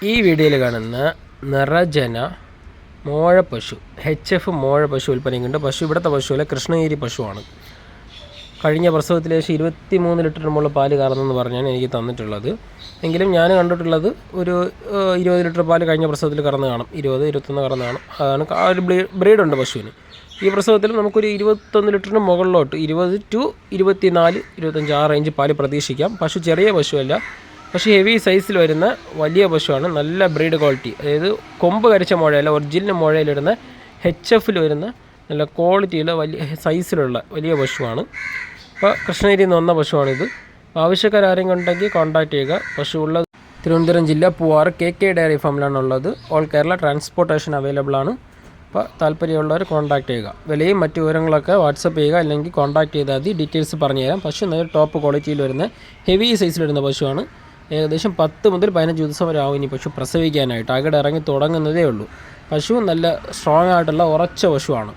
ഈ വീഡിയോയിൽ കാണുന്ന നിറജന മോഴ പശു HF മോഴ പശു വിൽപ്പനയുണ്ട്. പശു ഇവിടുത്തെ പശുവല്ല, കൃഷ്ണഗിരി പശുവാണ്. കഴിഞ്ഞ പ്രസവത്തിൽ ഏകദേശം 23 ലിറ്റർ മുകളിൽ പാല് കറന്നെന്ന് പറഞ്ഞാണ് എനിക്ക് തന്നിട്ടുള്ളത്. എങ്കിലും ഞാൻ കണ്ടിട്ടുള്ളത് ഒരു 20 ലിറ്റർ പാല് കഴിഞ്ഞ പ്രസവത്തിൽ കറന്ന് കാണും. 20-21 കറന്ന് കാണും. അതാണ് ആ ഒരു ബ്രീഡുണ്ട് പശുവിന്. ഈ പ്രസവത്തിൽ നമുക്കൊരു 21 ലിറ്ററിന് മുകളിലോട്ട് 20 to 24, 25 ആ റേഞ്ച് പാല് പ്രതീക്ഷിക്കാം. പശു ചെറിയ പശുവല്ല, പക്ഷേ ഹെവി സൈസിൽ വരുന്ന വലിയ പശുവാണ്. നല്ല ബ്രീഡ് ക്വാളിറ്റി, അതായത് കൊമ്പ് കരിച്ച മുഴയല്ല, ഒറിജിനൽ മുഴയിലിടുന്ന HFൽ വരുന്ന നല്ല ക്വാളിറ്റിയുള്ള വലിയ സൈസിലുള്ള വലിയ പശുവാണ്. അപ്പോൾ കൃഷ്ണഗിരിയിൽ നിന്ന് വന്ന പശുവാണിത്. ആവശ്യക്കാരും ഉണ്ടെങ്കിൽ കോൺടാക്ട് ചെയ്യുക. പശു ഉള്ളത് തിരുവനന്തപുരം ജില്ല പൂവാറ് KK ഡയറി ഫാമിലാണുള്ളത്. ഓൾ കേരള ട്രാൻസ്പോർട്ടേഷൻ അവൈലബിൾ ആണ്. അപ്പോൾ താല്പര്യമുള്ളവർ കോൺടാക്ട് ചെയ്യുക. വിലയും മറ്റു വിവരങ്ങളൊക്കെ വാട്സപ്പ് ചെയ്യുക, അല്ലെങ്കിൽ കോൺടാക്ട് ചെയ്താൽ മതി. ഡീറ്റെയിൽസ് പറഞ്ഞു തരാം. പശു നല്ല ടോപ്പ് ക്വാളിറ്റിയിൽ വരുന്ന ഹെവി സൈസിൽ വരുന്ന പശുവാണ്. ഏകദേശം 10 മുതൽ 15 ദിവസം വരെ ആവും ഇനി പശു പ്രസവിക്കാനായിട്ട്. അകടെ ഇറങ്ങി തുടങ്ങുന്നതേ ഉള്ളൂ. പശു നല്ല സ്ട്രോങ് ആയിട്ടുള്ള ഉറച്ച പശുവാണ്.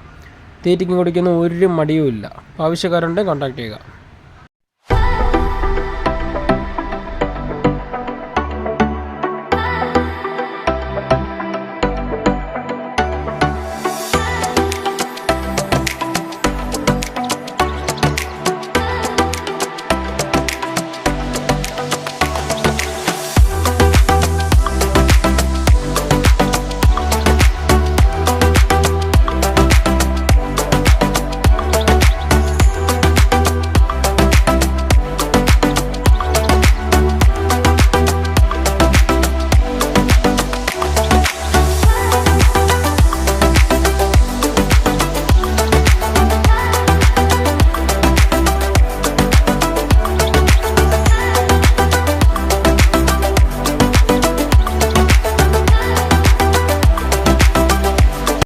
തീറ്റയ്ക്കും കുടിക്കുന്ന ഒരു മടിയും ഇല്ല. ആവശ്യക്കാരുണ്ടെങ്കിൽ കോൺടാക്ട് ചെയ്യുക.